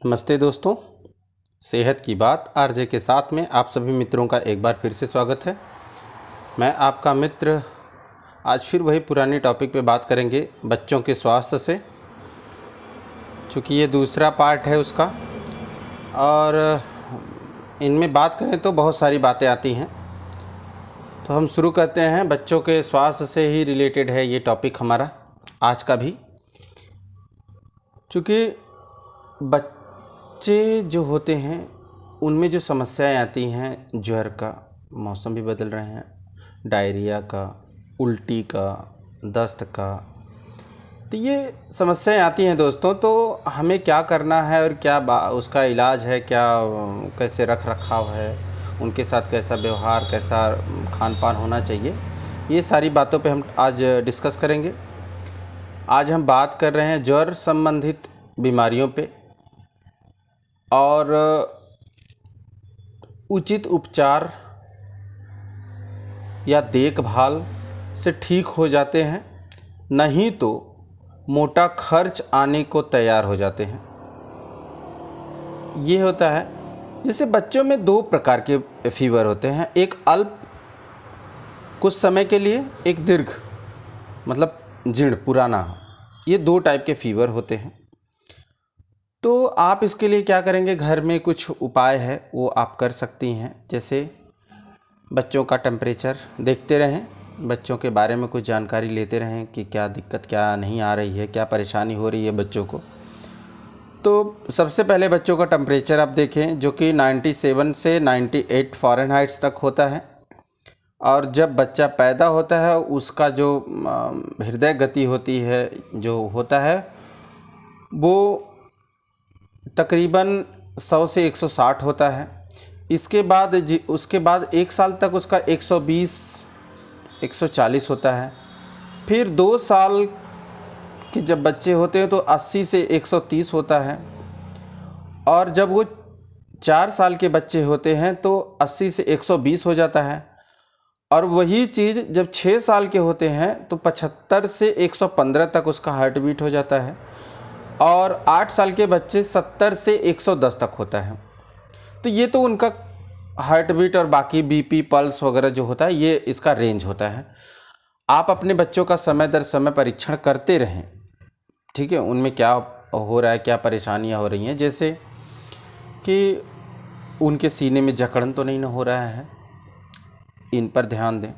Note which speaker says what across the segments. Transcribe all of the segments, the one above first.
Speaker 1: नमस्ते दोस्तों, सेहत की बात आरजे के साथ में आप सभी मित्रों का एक बार फिर से स्वागत है। मैं आपका मित्र आज फिर वही पुरानी टॉपिक पे बात करेंगे बच्चों के स्वास्थ्य से, चूँकि ये दूसरा पार्ट है उसका। और इनमें बात करें तो बहुत सारी बातें आती हैं, तो हम शुरू करते हैं। बच्चों के स्वास्थ्य से ही रिलेटेड है ये टॉपिक हमारा आज का भी। चूँकि बच्चे जो होते हैं उनमें जो समस्याएं आती हैं, ज्वर का, मौसम भी बदल रहे हैं, डायरिया का, उल्टी का, दस्त का, तो ये समस्याएं आती हैं दोस्तों। तो हमें क्या करना है और क्या उसका इलाज है, क्या कैसे रख रखाव है, उनके साथ कैसा व्यवहार, कैसा खान पान होना चाहिए, ये सारी बातों पे हम आज डिस्कस करेंगे। आज हम बात कर रहे हैं ज्वर संबंधित बीमारियों पे और उचित उपचार या देखभाल से ठीक हो जाते हैं, नहीं तो मोटा खर्च आने को तैयार हो जाते हैं। ये होता है, जैसे बच्चों में दो प्रकार के फीवर होते हैं, एक अल्प कुछ समय के लिए, एक दीर्घ मतलब जीर्ण पुराना। ये दो टाइप के फीवर होते हैं। तो आप इसके लिए क्या करेंगे, घर में कुछ उपाय है वो आप कर सकती हैं। जैसे बच्चों का टेम्परेचर देखते रहें, बच्चों के बारे में कुछ जानकारी लेते रहें कि क्या दिक्कत क्या नहीं आ रही है, क्या परेशानी हो रही है बच्चों को। तो सबसे पहले बच्चों का टेम्परेचर आप देखें, जो कि 97 से 98 फ़ारेनहाइट्स तक होता है। और जब बच्चा पैदा होता है उसका जो हृदय गति होती है, जो होता है वो तकरीबन 100 से 160 होता है। उसके बाद एक साल तक उसका 120 140 होता है। फिर 2 साल के जब बच्चे होते हैं तो 80 से 130 होता है। और जब वो 4 साल के बच्चे होते हैं तो 80 से 120 हो जाता है। और वही चीज़ जब 6 साल के होते हैं तो 75 से 115 तक उसका हार्ट बीट हो जाता है। और 8 साल के बच्चे 70 से 110 तक होता है। तो ये तो उनका हार्ट बीट और बाकी बीपी, पल्स वगैरह जो होता है, ये इसका रेंज होता है। आप अपने बच्चों का समय दर समय परीक्षण करते रहें, ठीक है। उनमें क्या हो रहा है, क्या परेशानियां हो रही हैं, जैसे कि उनके सीने में जकड़न तो नहीं ना हो रहा है, इन पर ध्यान दें।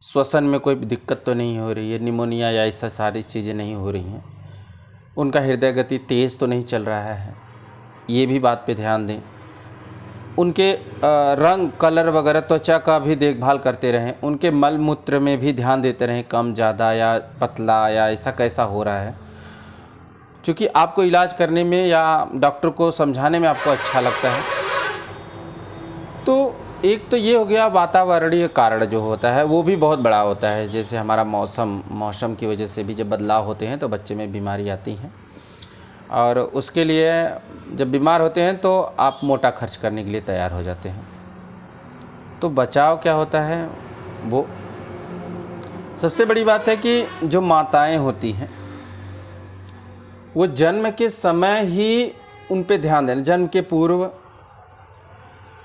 Speaker 1: श्वसन में कोई दिक्कत तो नहीं हो रही है, निमोनिया या ऐसा सारी चीज़ें नहीं हो रही हैं। उनका हृदय गति तेज़ तो नहीं चल रहा है, ये भी बात पे ध्यान दें। उनके रंग, कलर वगैरह, त्वचा का भी देखभाल करते रहें। उनके मल मूत्र में भी ध्यान देते रहें, कम ज़्यादा या पतला या ऐसा कैसा हो रहा है। क्योंकि आपको इलाज करने में या डॉक्टर को समझाने में आपको अच्छा लगता है। तो एक तो ये हो गया, वातावरणीय कारण जो होता है वो भी बहुत बड़ा होता है। जैसे हमारा मौसम की वजह से भी जब बदलाव होते हैं तो बच्चे में बीमारी आती हैं। और उसके लिए जब बीमार होते हैं तो आप मोटा खर्च करने के लिए तैयार हो जाते हैं। तो बचाव क्या होता है, वो सबसे बड़ी बात है कि जो माताएं होती हैं वो जन्म के समय ही उन पे ध्यान देना। जन्म के पूर्व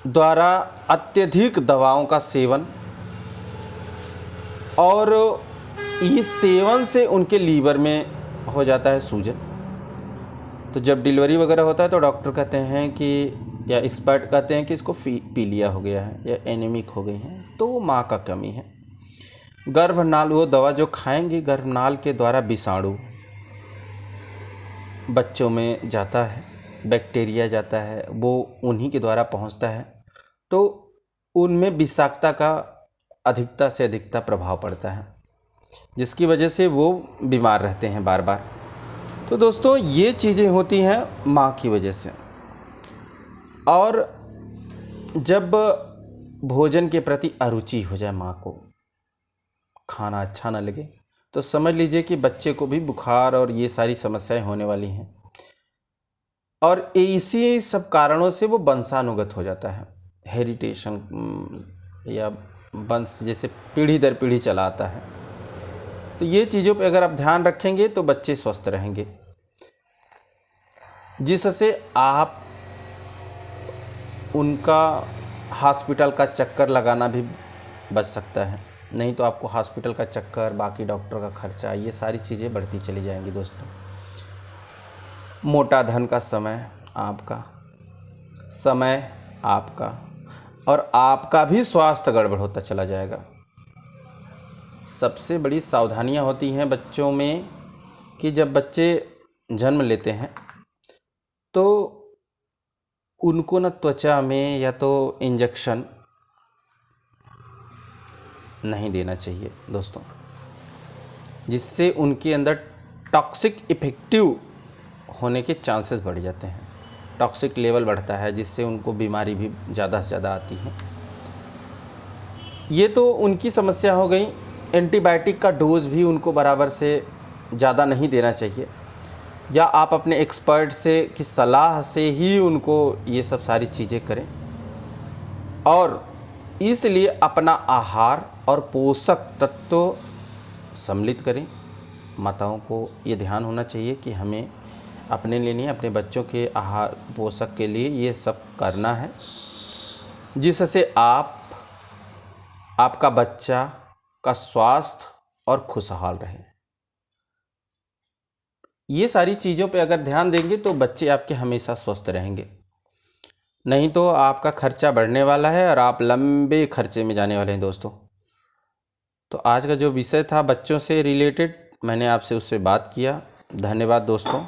Speaker 1: द्वारा अत्यधिक दवाओं का सेवन, और इस सेवन से उनके लीवर में हो जाता है सूजन। तो जब डिलीवरी वगैरह होता है तो डॉक्टर कहते हैं कि, या एक्सपर्ट कहते हैं कि इसको पीलिया हो गया है या एनीमिक हो गई है, तो वो माँ का कमी है। गर्भनाल, वो दवा जो खाएंगी, गर्भनाल के द्वारा विषाणु बच्चों में जाता है, बैक्टीरिया जाता है, वो उन्हीं के द्वारा पहुंचता है। तो उनमें विषाक्तता का अधिकता से अधिकता प्रभाव पड़ता है, जिसकी वजह से वो बीमार रहते हैं बार बार। तो दोस्तों ये चीज़ें होती हैं माँ की वजह से। और जब भोजन के प्रति अरुचि हो जाए, माँ को खाना अच्छा ना लगे, तो समझ लीजिए कि बच्चे को भी बुखार और ये सारी समस्याएं होने वाली हैं। और इसी सब कारणों से वो वंशानुगत हो जाता है, हेरिटेशन या वंश जैसे पीढ़ी दर पीढ़ी चला आता है। तो ये चीज़ों पे अगर आप ध्यान रखेंगे तो बच्चे स्वस्थ रहेंगे। जिससे आप उनका हॉस्पिटल का चक्कर लगाना भी बच सकता है। नहीं तो आपको हॉस्पिटल का चक्कर, बाकी डॉक्टर का खर्चा, ये सारी चीज़ें बढ़ती चली जाएंगी दोस्तों। मोटा धन का समय आपका और आपका भी स्वास्थ्य गड़बड़ होता चला जाएगा। सबसे बड़ी सावधानियां होती हैं बच्चों में कि जब बच्चे जन्म लेते हैं तो उनको ना त्वचा में या तो इंजेक्शन नहीं देना चाहिए दोस्तों, जिससे उनके अंदर टॉक्सिक इफेक्टिव होने के चांसेस बढ़ जाते हैं। टॉक्सिक लेवल बढ़ता है, जिससे उनको बीमारी भी ज़्यादा से ज़्यादा आती है। ये तो उनकी समस्या हो गई। एंटीबायोटिक का डोज भी उनको बराबर से ज़्यादा नहीं देना चाहिए, या आप अपने एक्सपर्ट से की सलाह से ही उनको ये सब सारी चीज़ें करें। और इसलिए अपना आहार और पोषक तत्व सम्मिलित करें। माताओं को ये ध्यान होना चाहिए कि हमें अपने लिए नहीं, अपने बच्चों के आहार पोषक के लिए ये सब करना है, जिससे आपका बच्चा का स्वास्थ्य और खुशहाल रहे। ये सारी चीज़ों पे अगर ध्यान देंगे तो बच्चे आपके हमेशा स्वस्थ रहेंगे। नहीं तो आपका खर्चा बढ़ने वाला है और आप लंबे खर्चे में जाने वाले हैं दोस्तों। तो आज का जो विषय था बच्चों से रिलेटेड, मैंने आपसे उससे बात किया। धन्यवाद दोस्तों।